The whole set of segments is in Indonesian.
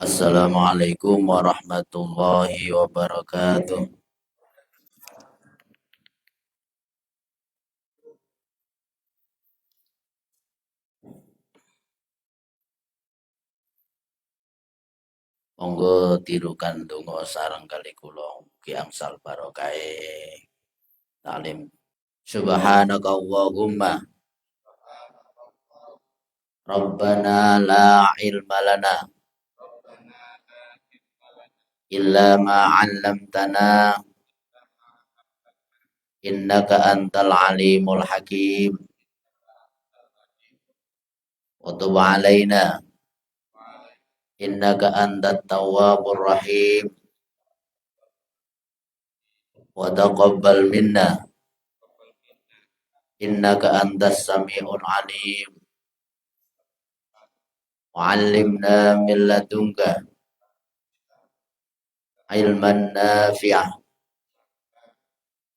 Assalamualaikum warahmatullahi wabarakatuh. Monggo tirukan donga sareng kali kula mugi angsal barokahe talim. Subhanaka Allahumma Rabbana la ilma lana illa ma 'allamtana innaka antal alimul hakim wa tub 'alaina innaka antat tawwabur rahim wa taqabbal minna innaka antas samiul alim wa 'allimna min ladunka ilman nafi'ah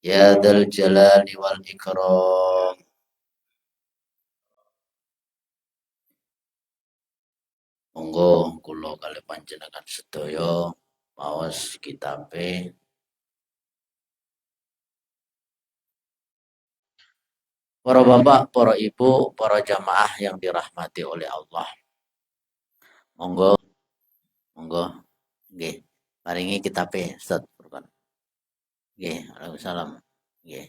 ya dzal jalali wal ikram. Monggo kula kalih panjenengan sedaya maos kitabe para bapak, para ibu, para jamaah yang dirahmati oleh Allah. Monggo, monggo, nggih. Paringi kitabe Ustaz Furqan. Nggih, Waalaikumsalam. Nggih.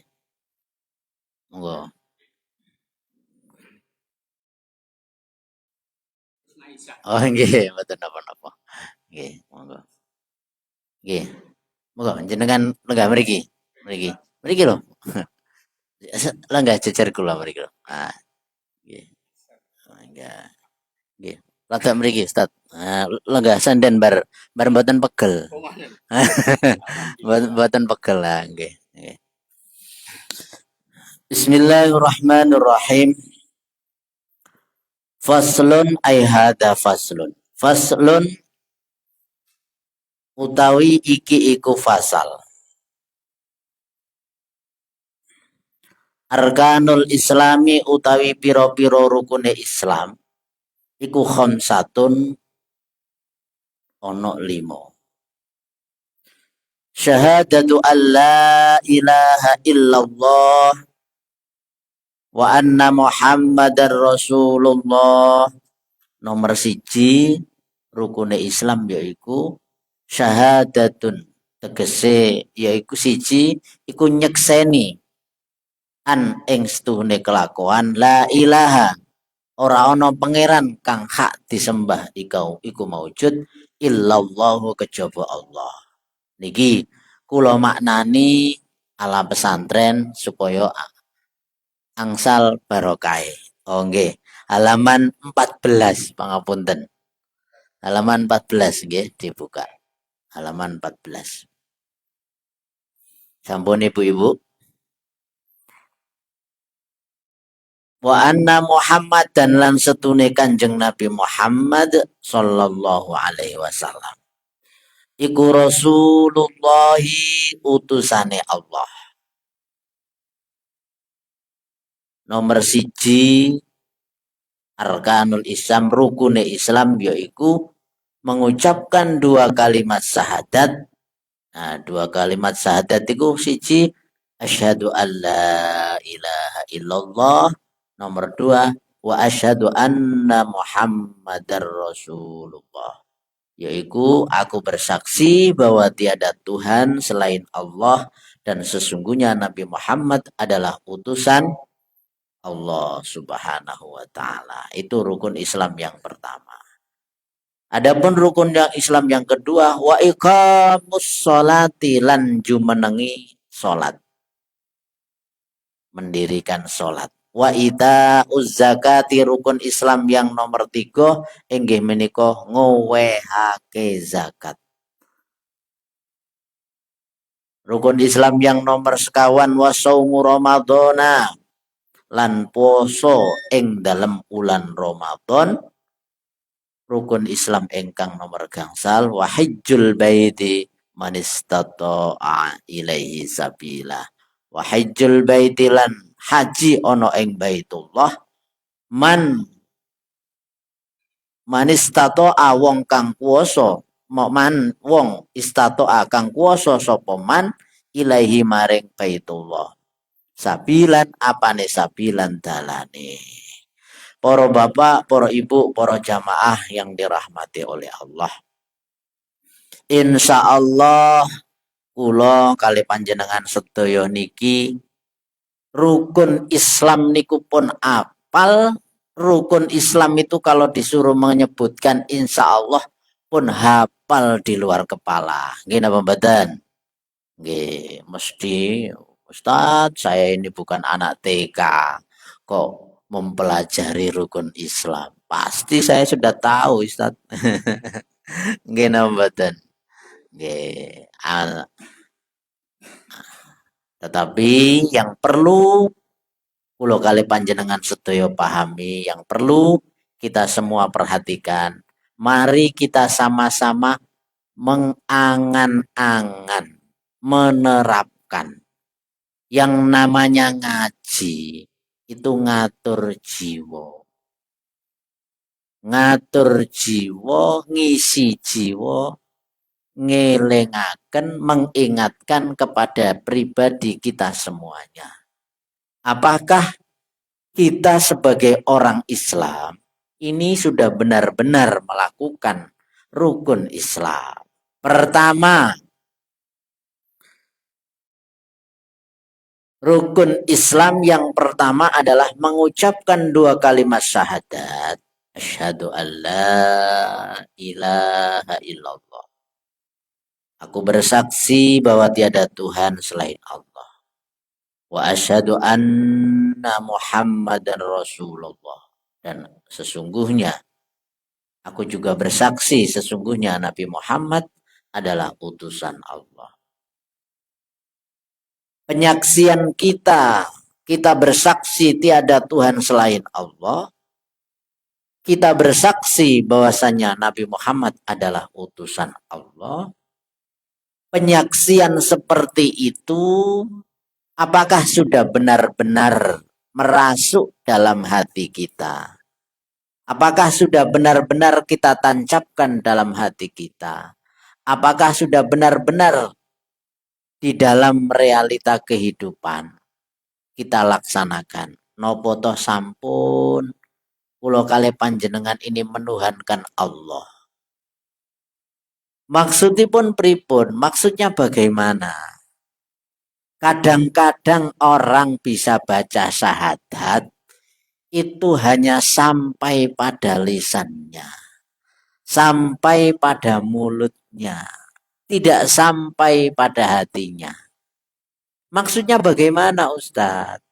Monggo. Oh nggih, mboten napa-napa. Nggih, monggo. Nggih. Monggo jenengan lenggah mriki. Mriki. Mriki lho. Lenggah jejer kula mriki lho. Ah, nggih. Lenggah. Nggih. Rada mriki Ustaz. Lenggah senden bar mboten pegel. Mboten pegel lah nggih. Nggih. Bismillahirrahmanirrahim. Faslun ay hada faslun. Faslun utawi iki iku fasal. Arkanul Islami utawi piro-piro rukune Islam iku khamsatun ono 5. Syahadatu an la ilaha illallah wa anna Muhammadar Rasulullah. Nomor 1 rukune Islam yaiku syahadatun, tegese yaiku 1 iku nyekseni an ing setuhune kelakuan la ilaha ora ana pangeran kang hak disembah iku maujud illallahu kejaba Allah. Niki kula maknani ala pesantren supaya angsal barokahe. Oh nggih, halaman 14 pangapunten. Halaman 14 nggih dibuka. Halaman 14. Sampun ibu-ibu. Wa anna Muhammad dan lan setune Kanjeng Nabi Muhammad sallallahu alaihi wasallam iku Rasulullah utusane Allah. Nomor 1 arkanul Islam rukune Islam yaiku mengucapkan 2 kalimat syahadat. Nah, 2 kalimat syahadat iku 1 asyhadu alla ilaha illallah. Nomor 2 wa asyhadu anna Muhammadar Rasulullah. Yaitu aku bersaksi bahwa tiada Tuhan selain Allah dan sesungguhnya Nabi Muhammad adalah utusan Allah Subhanahu wa taala. Itu rukun Islam yang pertama. Adapun rukun yang Islam yang kedua wa iqamus sholati lan jumenengi salat. Mendirikan salat. Wa itauz zakati rukun Islam yang nomor 3 inggih menika ngowehake zakat. Rukun Islam yang nomor sekawan wa saumu ramadhana lan poso ing dalem ulan Ramadan. Rukun Islam ingkang nomor gangsal wa hajjul baiti man istata'a ilaihi sabila. Wa hajjul baiti lan haji ana ing Baitullah man manistato'a wong kang kuwasa man wong istato'a kang kuwasa sapa man ilaihi maring baitullah sabilan apane sabilan dalane. Para bapak, para ibu, para jamaah yang dirahmati oleh Allah. Insya Allah kula kali panjenengan sedaya niki rukun Islam niku pun apal. Rukun Islam itu kalau disuruh menyebutkan insya Allah pun hafal di luar kepala. Nggih napa mboten? Nggih, mesti Ustadz, saya ini bukan anak TK kok mempelajari rukun Islam. Pasti saya sudah tahu Ustadz. Nggih napa mboten? Nggih. Tetapi yang perlu kula kali panjenengan sedaya pahami, yang perlu kita semua perhatikan, mari kita sama-sama mengangan-angan, menerapkan yang namanya ngaji itu ngatur jiwa. Ngatur jiwa, ngisi jiwa, ngelengaken, mengingatkan kepada pribadi kita semuanya. Apakah kita sebagai orang Islam ini sudah benar-benar melakukan rukun Islam? Pertama, rukun Islam yang pertama adalah mengucapkan dua kalimat syahadat. Asyhadu an la ilaha illallah. Aku bersaksi bahwa tiada Tuhan selain Allah. Wa asyhadu anna Muhammadan Rasulullah. Dan sesungguhnya aku juga bersaksi sesungguhnya Nabi Muhammad adalah utusan Allah. Penyaksian kita bersaksi tiada Tuhan selain Allah. Kita bersaksi bahwasanya Nabi Muhammad adalah utusan Allah. Penyaksian seperti itu apakah sudah benar-benar merasuk dalam hati kita? Apakah sudah benar-benar kita tancapkan dalam hati kita? Apakah sudah benar-benar di dalam realita kehidupan kita laksanakan? Nopo toh sampun kula kali panjenengan ini menuhankan Allah. Maksudipun pripun? Maksudnya bagaimana? Kadang-kadang orang bisa baca syahadat itu hanya sampai pada lisannya, sampai pada mulutnya, tidak sampai pada hatinya. Maksudnya bagaimana Ustadz?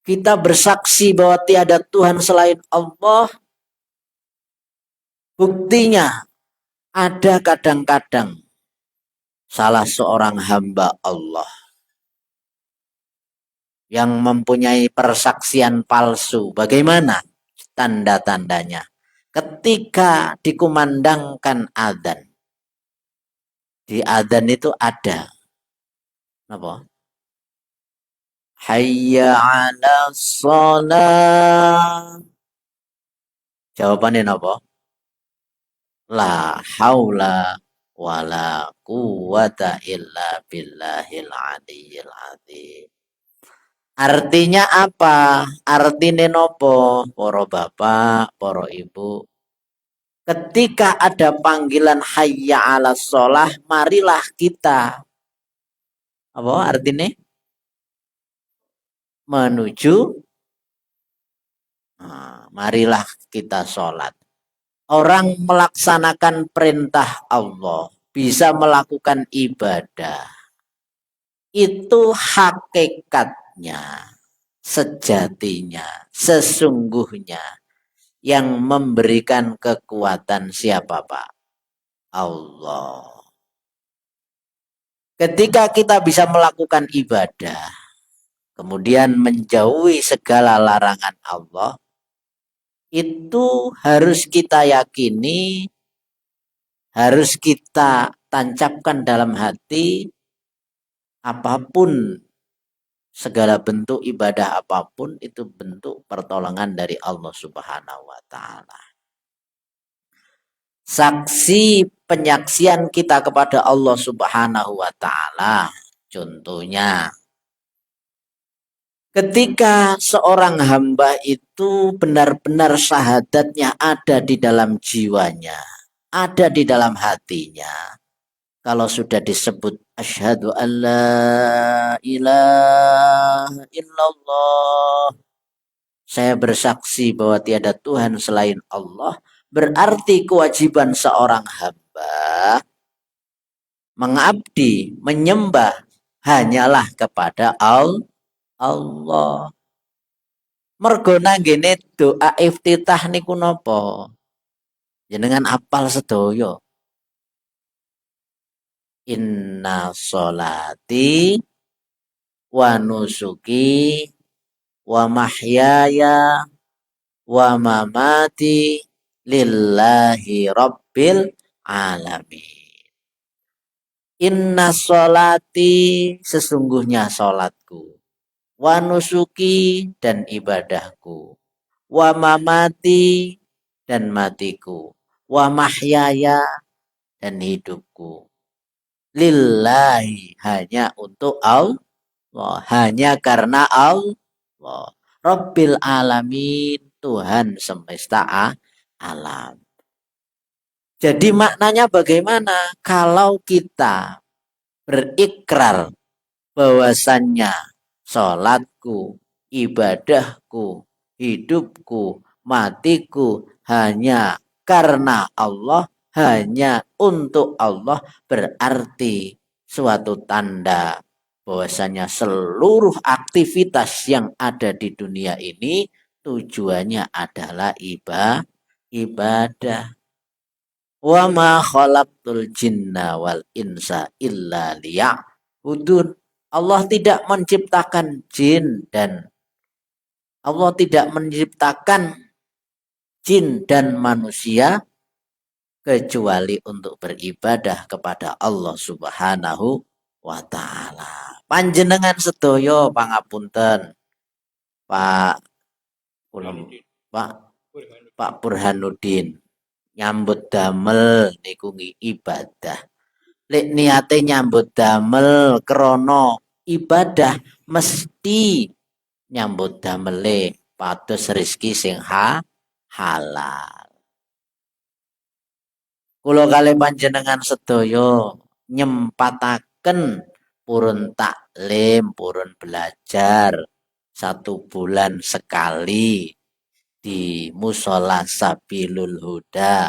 Kita bersaksi bahwa tiada Tuhan selain Allah. Buktinya ada kadang-kadang salah seorang hamba Allah yang mempunyai persaksian palsu. Bagaimana tanda-tandanya? Ketika dikumandangkan adzan. Di adzan itu ada apa? Hayya 'alas shalah. Jawabannya apa? La haula wala quwata illa billahil aliyyil azim. Artinya apa? Artinya nopo? Para bapak, para ibu. Ketika ada panggilan hayya 'alas shalah, marilah kita apa artinya? Menuju marilah kita sholat. Orang melaksanakan perintah Allah, bisa melakukan ibadah. Itu hakikatnya, sejatinya, sesungguhnya yang memberikan kekuatan siapa Pak? Allah. Ketika kita bisa melakukan ibadah, kemudian menjauhi segala larangan Allah, itu harus kita yakini, harus kita tancapkan dalam hati, apapun segala bentuk ibadah apapun itu bentuk pertolongan dari Allah Subhanahu wa taala. Saksi penyaksian kita kepada Allah Subhanahu wa taala. Contohnya, ketika seorang hamba itu benar-benar syahadatnya ada di dalam jiwanya, ada di dalam hatinya. Kalau sudah disebut asyhadu alla ilaha illallah, saya bersaksi bahwa tiada Tuhan selain Allah, berarti kewajiban seorang hamba mengabdi, menyembah hanyalah kepada Allah. Mergo nanggene doa iftitah niku napa? Jenengan apal sedaya. Inna sholati wa nusuki wa mahyaya wa mamati lillahi rabbil alamin. Inna sholati, sesungguhnya sholatku, wa nusuki, dan ibadahku, wa mamati, dan matiku, wa mahyaya, dan hidupku, lillahi, hanya untuk Allah, hanya karena Allah, Rabbil alamin, Tuhan semesta alam. Jadi maknanya bagaimana? Kalau kita berikrar bahwasannya sholatku, ibadahku, hidupku, matiku hanya karena Allah, hanya untuk Allah, berarti suatu tanda bahwasanya seluruh aktivitas yang ada di dunia ini tujuannya adalah ibadah. Wa ma khalaqtul jinna wal insa illa liya'budun. Allah tidak menciptakan jin dan Allah tidak menciptakan jin dan manusia kecuali untuk beribadah kepada Allah Subhanahu wa taala. Panjenengan sedaya pangapunten, Pak Pak Pak Burhanuddin, nyambut damel niku ibadah. Lek niate nyambut damel krono ibadah, mesti nyambut damele pados rezeki sing halal. Kula kalih panjenengan sedaya nyempataken purun taklim, purun belajar 1 bulan sekali di Musola Sabilul Huda.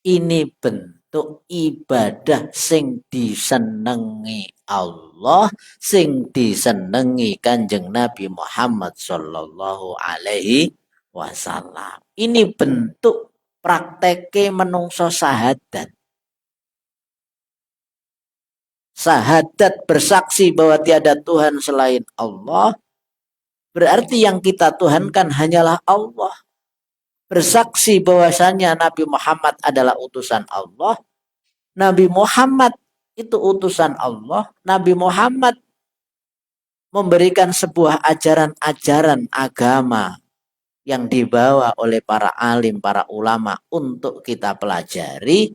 Ini bentuk ibadah sing disenengi Allah, sing disenengi Kanjeng Nabi Muhammad sallallahu alaihi wasallam. Ini bentuk prakteke menungso sahadat. Sahadat bersaksi bahwa tiada Tuhan selain Allah, berarti yang kita tuhankan hanyalah Allah. Bersaksi bahwasanya Nabi Muhammad adalah utusan Allah. Nabi Muhammad itu utusan Allah. Nabi Muhammad memberikan sebuah ajaran-ajaran agama yang dibawa oleh para alim, para ulama untuk kita pelajari.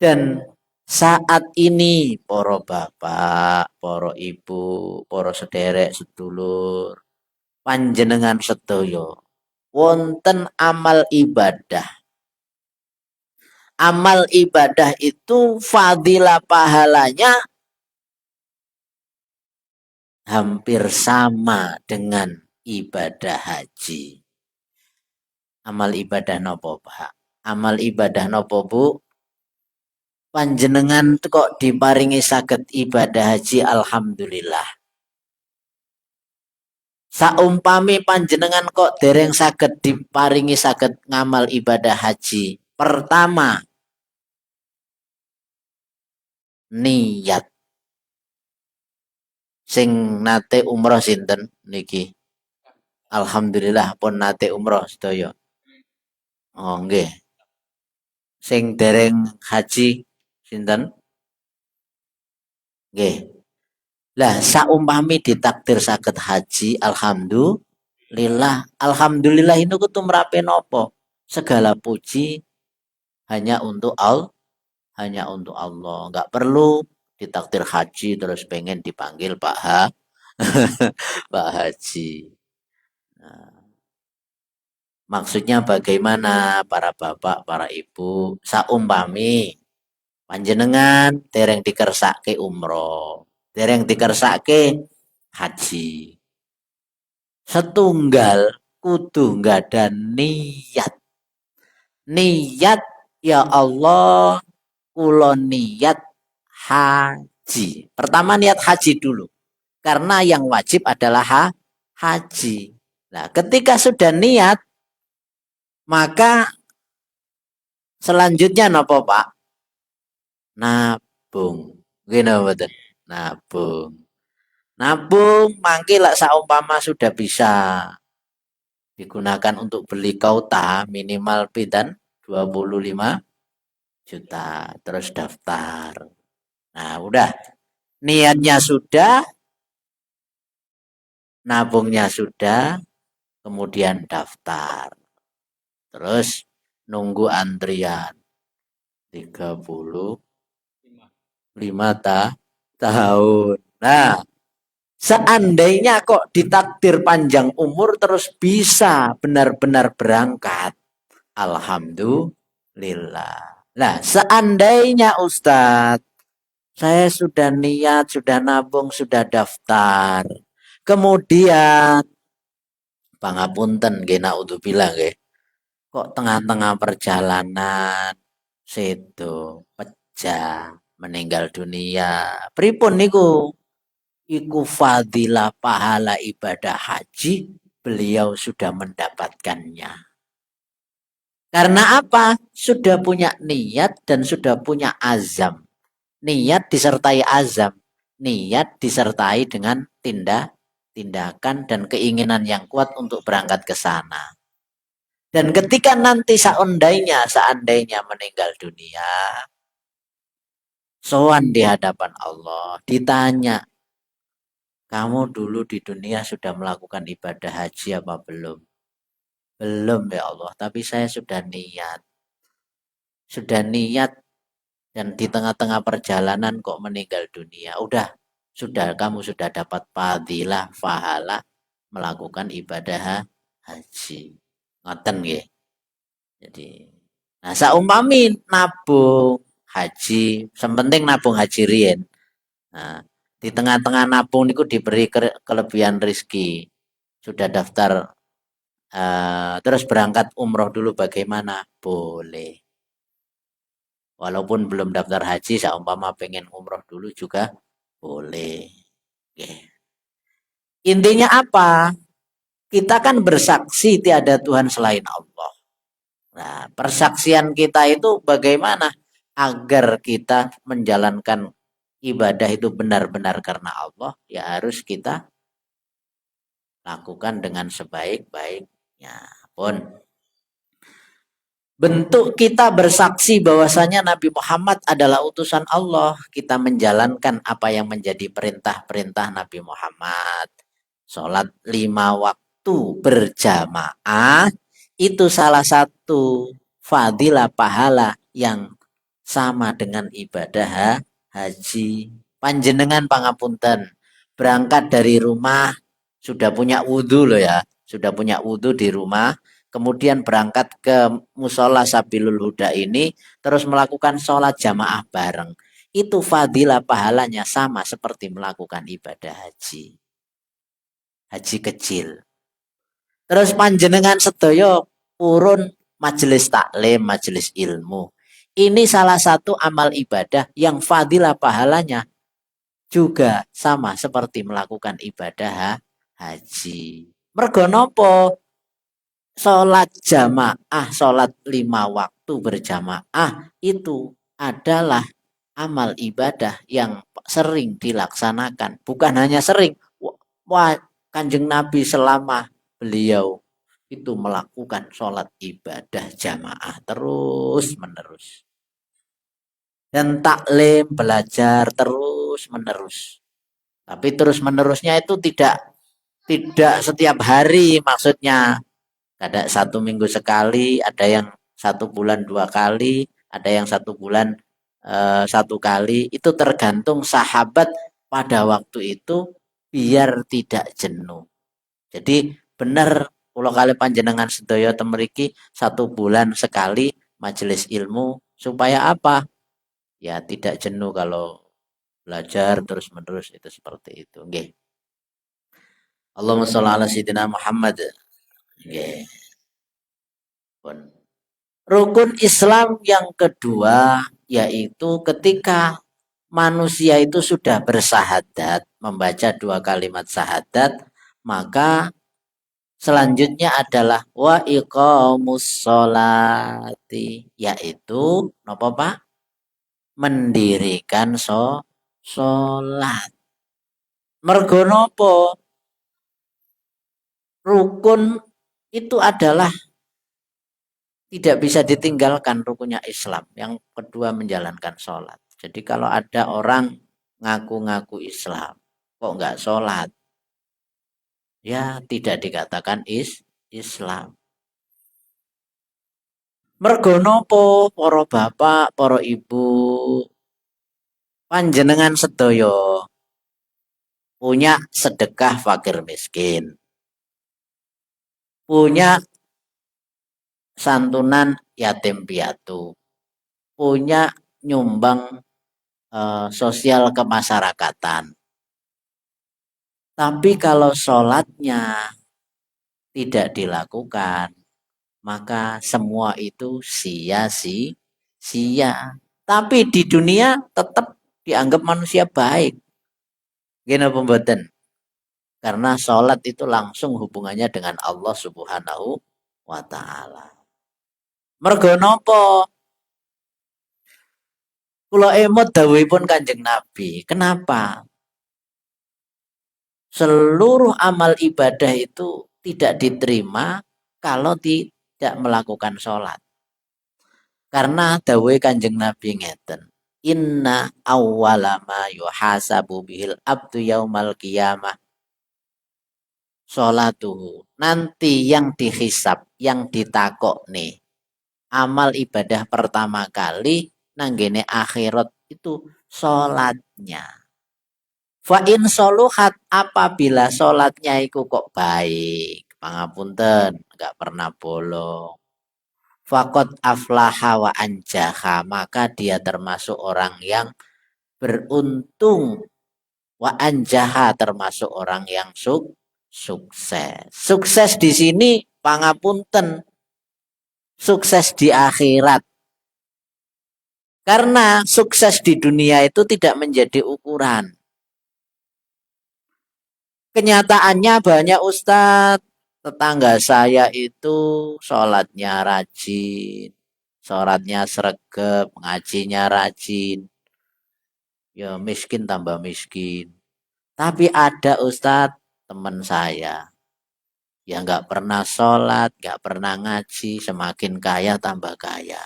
Dan saat ini para bapak, para ibu, para sederek sedulur, panjenengan sedaya wonten amal ibadah. Amal ibadah itu fadilah pahalanya hampir sama dengan ibadah haji. Amal ibadah nopo Pak? Amal ibadah nopo Bu? Panjenengan kok diparingi saged ibadah haji, alhamdulillah. Saumpami panjenengan kok dereng saged diparingi saged ngamal ibadah haji. Pertama, niat. Sing nate umroh sinten niki? Alhamdulillah pun nate umroh sedaya. Oh nggih. Sing dereng haji sinten? Nggih. Lah saumpami ditakdir saged haji, alhamdulillah. Alhamdulillah itu kutumrape nopo? Segala puji hanya untuk hanya untuk Allah. Enggak perlu ditakdir haji terus pengen dipanggil Pak Pak Haji. Nah, maksudnya bagaimana para bapak, para ibu, saumpami panjenengan dereng dikersake umroh, dereng dikersake haji. Setunggal kudu nggak ada niat. Niat ya Allah, kula niat haji. Pertama niat haji dulu. Karena yang wajib adalah haji. Nah, ketika sudah niat, maka selanjutnya nopo Pak? Nabung. Gini betul. Nabung. Nabung mangke lak saumpama sudah bisa digunakan untuk beli kauta minimal pinten 25 juta. Terus daftar. Nah, udah niatnya sudah, nabungnya sudah, kemudian daftar. Terus nunggu antrian 35 tahun. Nah, seandainya kok ditakdir panjang umur terus bisa benar-benar berangkat. Alhamdulillah. Nah, seandainya Ustadz, saya sudah niat, sudah nabung, sudah daftar. Kemudian, pangapunten, gena utuh bilang, kok tengah-tengah perjalanan, sedo, pecah, meninggal dunia. Pripun niku? Iku fadilah pahala ibadah haji, beliau sudah mendapatkannya. Karena apa? Sudah punya niat dan sudah punya azam. Niat disertai azam. Niat disertai dengan tindakan dan keinginan yang kuat untuk berangkat ke sana. Dan ketika nanti seandainya meninggal dunia, sowan di hadapan Allah, ditanya, kamu dulu di dunia sudah melakukan ibadah haji apa belum? Belum ya Allah, tapi saya sudah niat. Sudah niat dan di tengah-tengah perjalanan kok meninggal dunia. Udah, sudah kamu sudah dapat fadilah, pahala melakukan ibadah haji. Ngoten nggih. Jadi, nah saumpami nabung haji, sementing nabung haji rien. Nah, di tengah-tengah nabung niku diberi kelebihan rizki. Sudah daftar terus berangkat umroh dulu bagaimana? Boleh. Walaupun belum daftar haji, seumpama pengen umroh dulu juga boleh. Oke. Intinya apa? Kita kan bersaksi tiada Tuhan selain Allah. Nah, persaksian kita itu bagaimana agar kita menjalankan ibadah itu benar-benar karena Allah, ya harus kita lakukan dengan sebaik-baiknya. Pun bentuk kita bersaksi bahwasanya Nabi Muhammad adalah utusan Allah. Kita menjalankan apa yang menjadi perintah-perintah Nabi Muhammad. Sholat 5 waktu berjamaah itu salah satu fadilah pahala yang sama dengan ibadah haji. Panjenengan pangapunten, berangkat dari rumah sudah punya wudhu loh ya, sudah punya wudhu di rumah, kemudian berangkat ke musola Sabilul Huda ini, terus melakukan sholat jamaah bareng. Itu fadilah pahalanya sama seperti melakukan ibadah haji. Haji kecil. Terus panjenengan sedaya purun majelis taklim, majelis ilmu. Ini salah satu amal ibadah yang fadilah pahalanya juga sama seperti melakukan ibadah haji. Mergo nopo? Sholat jamaah, sholat 5 waktu berjamaah itu adalah amal ibadah yang sering dilaksanakan. Bukan hanya sering, wah Kanjeng Nabi selama beliau itu melakukan sholat ibadah jamaah terus menerus. Dan taklim belajar terus menerus. Tapi terus-menerusnya itu tidak setiap hari, maksudnya ada 1 minggu sekali, ada yang 1 bulan 2 kali, ada yang 1 bulan 1 kali. Itu tergantung sahabat pada waktu itu biar tidak jenuh. Jadi benar kalau kali panjenengan sedaya temeriki 1 bulan sekali majelis ilmu supaya apa? Ya tidak jenuh kalau belajar terus menerus itu seperti itu. Nggih. Allahumma sholli ala sayyidina Muhammad. Nggih. Pun. Rukun Islam yang kedua yaitu ketika manusia itu sudah bersahadat, membaca 2 kalimat syahadat, maka selanjutnya adalah wa iqamus sholati, yaitu napa Pak? Mendirikan sholat. Mergo napa? Rukun itu adalah tidak bisa ditinggalkan rukunnya Islam. Yang kedua menjalankan sholat. Jadi kalau ada orang ngaku-ngaku Islam, kok nggak sholat? Ya tidak dikatakan Islam. Mergo napa para bapak, para ibu, panjenengan sedaya punya sedekah fakir miskin, punya santunan yatim piatu, punya nyumbang sosial kemasyarakatan. Tapi kalau sholatnya tidak dilakukan, maka semua itu sia-sia. Tapi di dunia tetap dianggap manusia baik. Gini pembuatan. Karena sholat itu langsung hubungannya dengan Allah Subhanahu wa Ta'ala. Mergo nopo? Kula emot dawuhipun Kanjeng Nabi. Kenapa? Seluruh amal ibadah itu tidak diterima kalau tidak melakukan sholat. Karena dawuh Kanjeng Nabi ngeten. Inna awwala ma yuhasabu bihil abdu yaumal qiyamah sholatuhu. Nanti yang dihisab, yang ditakok nih. Amal ibadah pertama kali nanggene akhirat itu sholatnya. Fa'in soluhat, apabila sholatnya itu kok baik, pangapunten, nggak pernah bolong. Fakot aflaha wa anjaha, maka dia termasuk orang yang beruntung. Wa anjaha, termasuk orang yang sukses. Sukses di sini pangapunten, sukses di akhirat. Karena sukses di dunia itu tidak menjadi ukuran. Kenyataannya banyak ustadz, tetangga saya itu sholatnya rajin, sholatnya sregep, ngajinya rajin, ya miskin tambah miskin. Tapi ada ustadz teman saya yang nggak pernah sholat, nggak pernah ngaji, semakin kaya tambah kaya.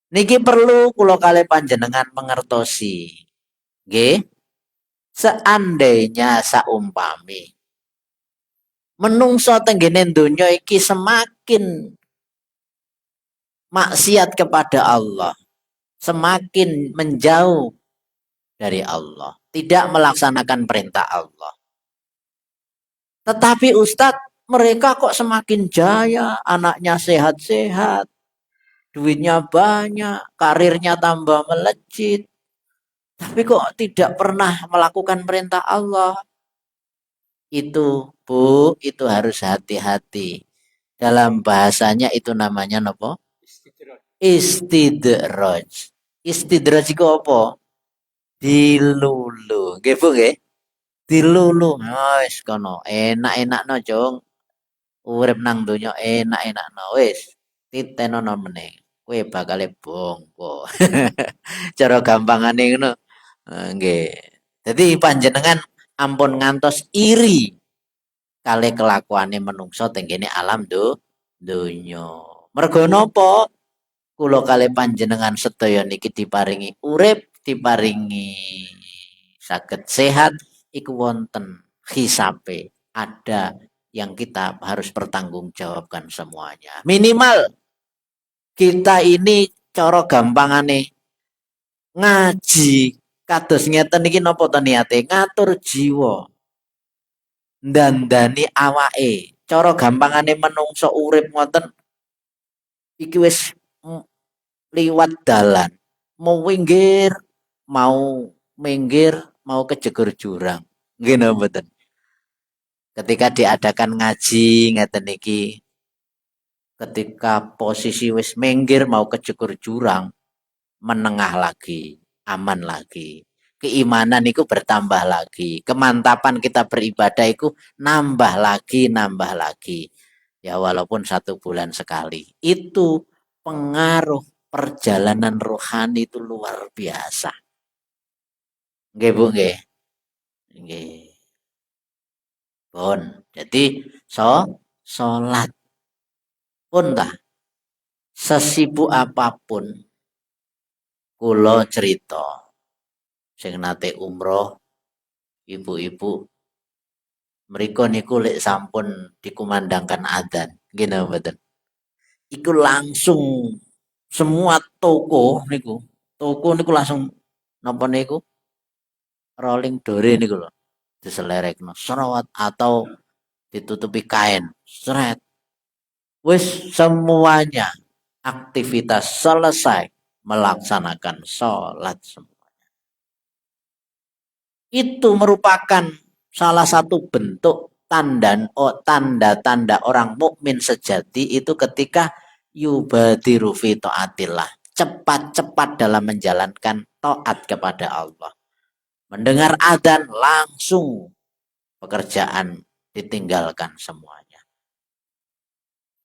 Niki perlu kula kali panjenengan mengertosi. Nggih, seandainya saumpami menungso tenggene donya iki semakin maksiat kepada Allah, semakin menjauh dari Allah, tidak melaksanakan perintah Allah. Tetapi Ustadz, mereka kok semakin jaya, anaknya sehat-sehat, duitnya banyak, karirnya tambah melejit, tapi kok tidak pernah melakukan perintah Allah. Itu Bu, itu harus hati-hati. Dalam bahasanya itu namanya nopo? Istidraj. Istidraj itu apa? Dilulu. Nggih Bu nggih? Dilulu. Wis kono enak-enak no Jong. Urip nang donya enak-enak no wis. Titenono meneh. Kowe bakal bongko. Cara gampangane ngono. Nggih. Jadi panjenengan ampun ngantos iri kali kelakuane menungso tenggene alam donya. Mergo napa? Kula kali panjenengan sedaya niki diparingi urip, diparingi saged sehat iku wonten hisabe, ada yang kita harus pertanggungjawabkan semuanya. Minimal kita ini cara gampangane ngaji kados ngeten iki napa to niate ngatur jiwa ndandani awake. Cara gampangane menungso urip ngoten iki wis liwat dalan. Mau minggir, mau minggir, mau kejegur jurang. Nggih napa mboten? Ketika diadakan ngaji ngeten iki, ketika posisi wis minggir mau kejegur jurang, menengah lagi, aman lagi. Keimanan itu bertambah lagi. Kemantapan kita beribadah itu nambah lagi, nambah lagi. Ya walaupun 1 bulan sekali. Itu pengaruh perjalanan rohani itu luar biasa. Nggih Bu nggih. Nggih. Pun. Jadi salat pun tah sesibuk apapun kula cerita sing nate umroh ibu-ibu mriko niku lek sampun dikumandangkan adzan nggih napa mboten iku langsung semua toko niku langsung napa niku rolling dore niku lho diselerekno serawat atau ditutupi kain seret wis semuanya aktivitas selesai melaksanakan sholat semua. Itu merupakan salah satu bentuk tanda-tanda orang mukmin sejati itu ketika yubadiru fi taatillah, cepat-cepat dalam menjalankan taat kepada Allah. Mendengar adzan langsung pekerjaan ditinggalkan semuanya.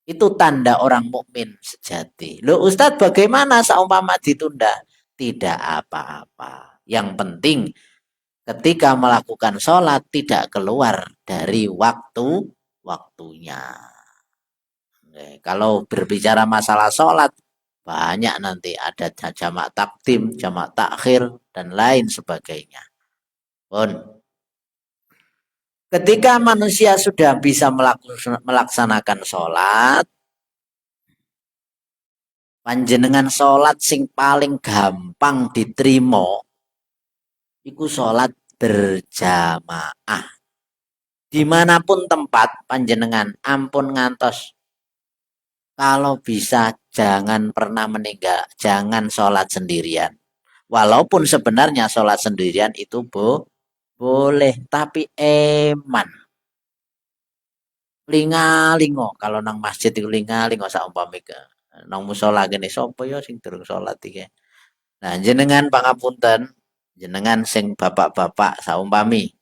Itu tanda orang mukmin sejati. Loh Ustadz bagaimana seumpama ditunda? Tidak apa-apa. Yang penting ketika melakukan sholat tidak keluar dari waktunya. Kalau berbicara masalah sholat banyak nanti ada jamak takdim, jamak takhir dan lain sebagainya. Pun ketika manusia sudah bisa melaksanakan sholat, panjenengan sholat sing paling gampang diterima, iku sholat berjamaah. Dimanapun tempat panjenengan, ampun ngantos. Kalau bisa jangan pernah meninggal, jangan sholat sendirian. Walaupun sebenarnya sholat sendirian itu boleh, tapi eman. Linga-lingo kalau nang masjid itu linga-lingo saumpami ke nang musala gini sapa ya sing durung salat iki. Nah, jenengan pangapunten, jenengan sing bapak-bapak saumpami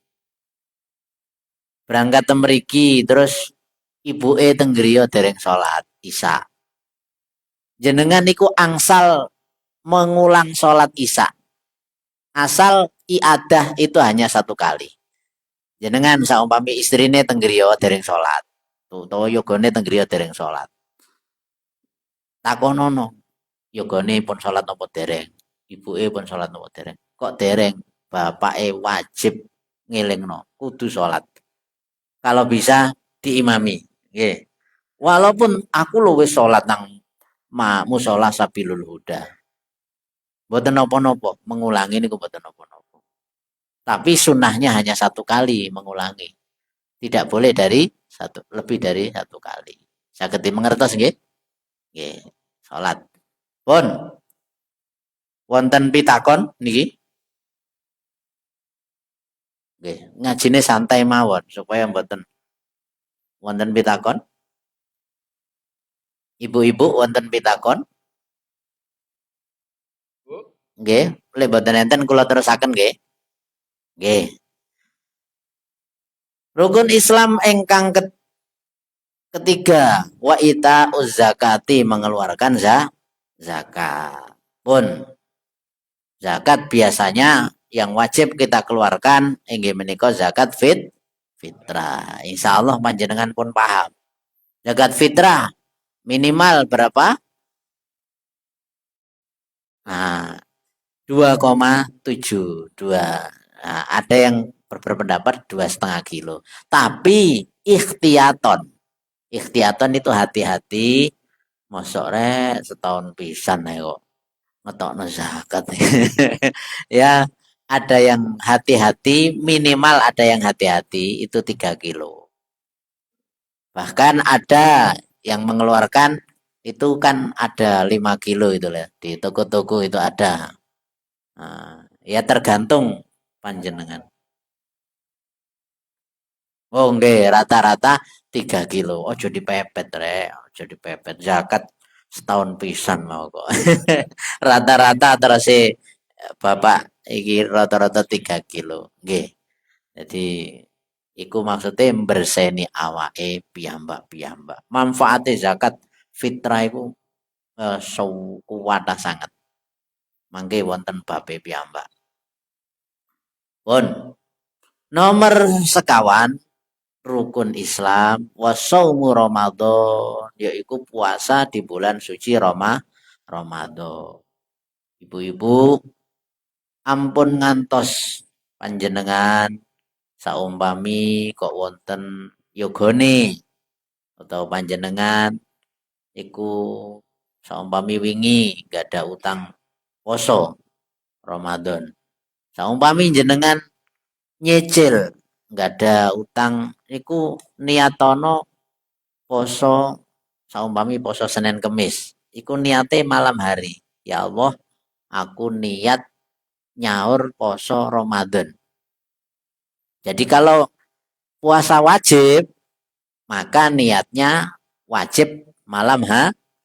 berangkat temriki terus ibuke teng griya dereng salat Isya. Jenengan niku angsal mengulang salat Isya. Asal iadah itu hanya 1 kali. Jenengan saumpami istrine teng griya dereng salat. Utawa yogane teng griya dereng salat. Takonono, yogane pun salat napa dereng? Ibuke pun salat napa dereng? Kok dereng? Bapake wajib ngelingno, kudu salat. Kalau bisa diimami, nggih. Walaupun aku lho wis salat nang musala Sabilul Huda. Mboten napa-napa, mengulangi niku mboten napa-napa. Tapi sunnahnya hanya 1 kali mengulangi. Tidak boleh lebih dari 1 kali. Saged dimengertos nggih? Nggih. Salat. Pun wonten pitakon niki? Nggih, ngajine santai mawon supaya mboten wonten pitakon. Ibu-ibu wonten pitakon? Nggih, lek mboten enten kula terusaken nggih. Nggih. Rukun Islam ingkang ketiga, wa ita zakati mengeluarkan zakat. Pun zakat biasanya yang wajib kita keluarkan inggih menika zakat fitrah. Insya Allah panjenengan pun paham. Zakat fitrah minimal berapa? Nah, 2,72. Nah, ada yang berpendapat 2,5 kilo. Tapi ikhtiaton itu hati-hati. Mosok rek setahun pisan kok ngetokno zakat. Ya, ada yang hati-hati, minimal ada yang hati-hati itu 3 kilo. Bahkan ada yang mengeluarkan itu kan ada 5 kilo itu lah. Di toko-toko itu ada. Nah, ya tergantung panjenengan. Oh enggak, rata-rata 3 kilo. Ojo dipepet rek, ojo dipepet. Zakat setahun pisan mau kok. Rata-rata terus si Bapak iki rata-rata 3 kilo. Nggih. Jadi iku maksudnya berseni awake piyambak-piyambak. Manfaatnya zakat fitrah iku kuwata sangat. Mangke wonten babe piyambak. Pun nomor sekawan rukun Islam wasaumu Ramadan yaitu puasa di bulan suci Ramadan. Ibu-ibu ampun ngantos panjenengan saumpami kok wonten yogone atau panjenengan iku saumpami wingi gak ada utang poso Ramadan. Saumpami jenengan nyicil nggak ada utang iku niatono poso saumpami poso Senin Kemis iku niate malam hari ya Allah aku niat nyaur poso Ramadan. Jadi kalau puasa wajib maka niatnya wajib malam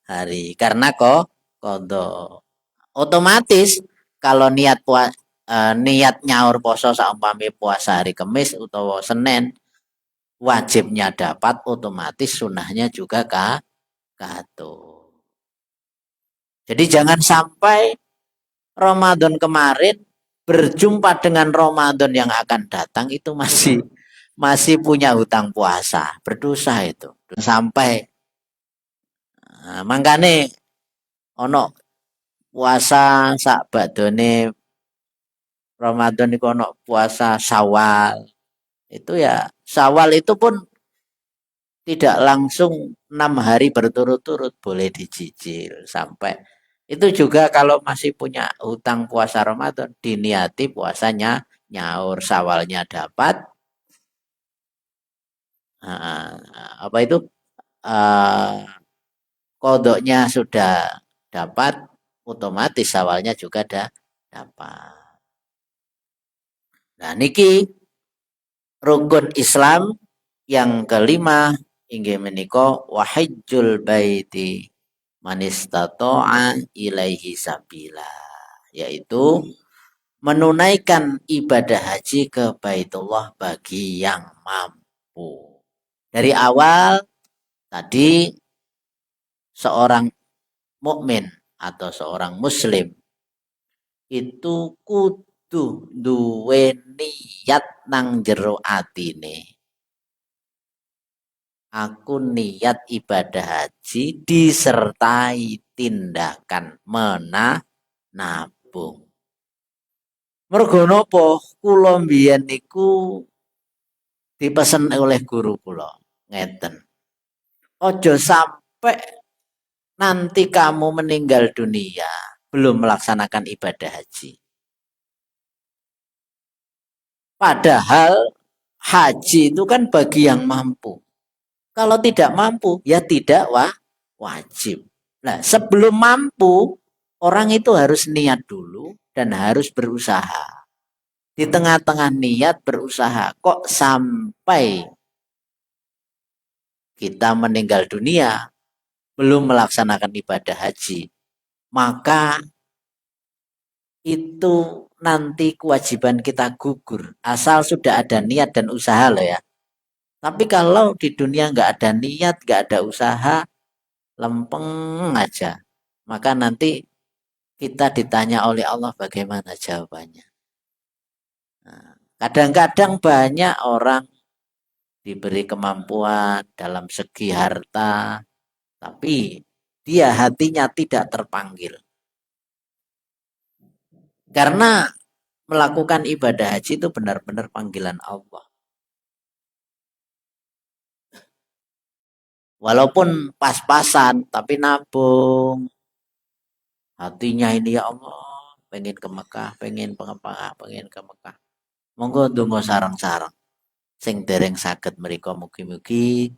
hari karena kok kodo otomatis kalau niat nyaur poso saumpami puasa hari Kamis utawa Senin wajibnya dapat otomatis sunahnya juga kato. Jadi jangan sampai Ramadan kemarin berjumpa dengan Ramadan yang akan datang itu masih punya hutang puasa, berdosa itu. Sampai mangkane ono puasa sak badone Ramadan iku ono puasa Syawal. Itu ya Syawal itu pun tidak langsung 6 hari berturut-turut boleh dicicil sampai itu juga kalau masih punya hutang puasa Ramadan diniati puasanya nyaur sawalnya dapat apa itu uh, kodoknya sudah dapat otomatis sawalnya juga dapat. Nah niki rukun Islam yang kelima inggih menika wahajjul baiti manistata'a ilaihi sabila yaitu menunaikan ibadah haji ke Baitullah bagi yang mampu. Dari awal tadi seorang mukmin atau seorang muslim itu kudu duwe niat nang jero atine. Aku niat ibadah haji disertai tindakan menabung. Mergo napa kula mbiyen niku dipesen oleh guru kula ngeten. Ojo sampai nanti kamu meninggal dunia belum melaksanakan ibadah haji. Padahal haji itu kan bagi yang mampu. Kalau tidak mampu ya tidak wajib. Nah, sebelum mampu orang itu harus niat dulu dan harus berusaha. Di tengah-tengah niat berusaha kok sampai kita meninggal dunia belum melaksanakan ibadah haji, maka itu nanti kewajiban kita gugur. Asal sudah ada niat dan usaha loh ya. Tapi kalau di dunia nggak ada niat, nggak ada usaha, lempeng aja. Maka nanti kita ditanya oleh Allah bagaimana jawabannya. Nah, kadang-kadang banyak orang diberi kemampuan dalam segi harta, tapi dia hatinya tidak terpanggil. Karena melakukan ibadah haji itu benar-benar panggilan Allah. Walaupun pas-pasan, tapi nabung. Hatinya ini ya Allah, pengen ke Mekah, pengen ke Mekah, pengen ke Mekah. Monggo donga sareng-sareng. Sing dereng saged mriku mugi-mugi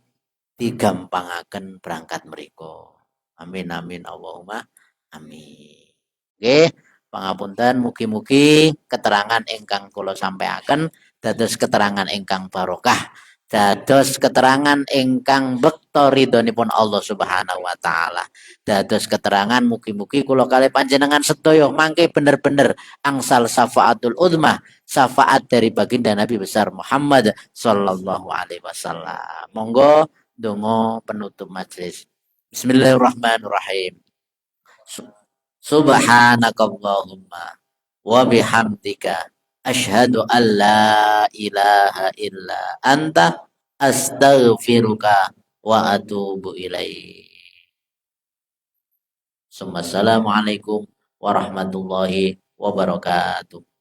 digampangaken berangkat mriku. Amin amin Allahumma amin. Nggih, pangapunten mugi-mugi keterangan ingkang kula sampaikan dados keterangan ingkang barokah. Dados keterangan ingkang bekta ridhonipun Allah Subhanahu wa taala. Dados keterangan mugi-mugi kula kalih panjenengan sedaya mangke bener-bener angsal syafaatul uzma, syafaat dari baginda Nabi besar Muhammad sallallahu alaihi wasallam. Monggo donga penutup majelis. Bismillahirrahmanirrahim. Subhanakallahumma wa bihamdika asyhadu an la ilaha illa anta astaghfiruka wa atubu ilaik. Assalamualaikum warahmatullahi wabarakatuh.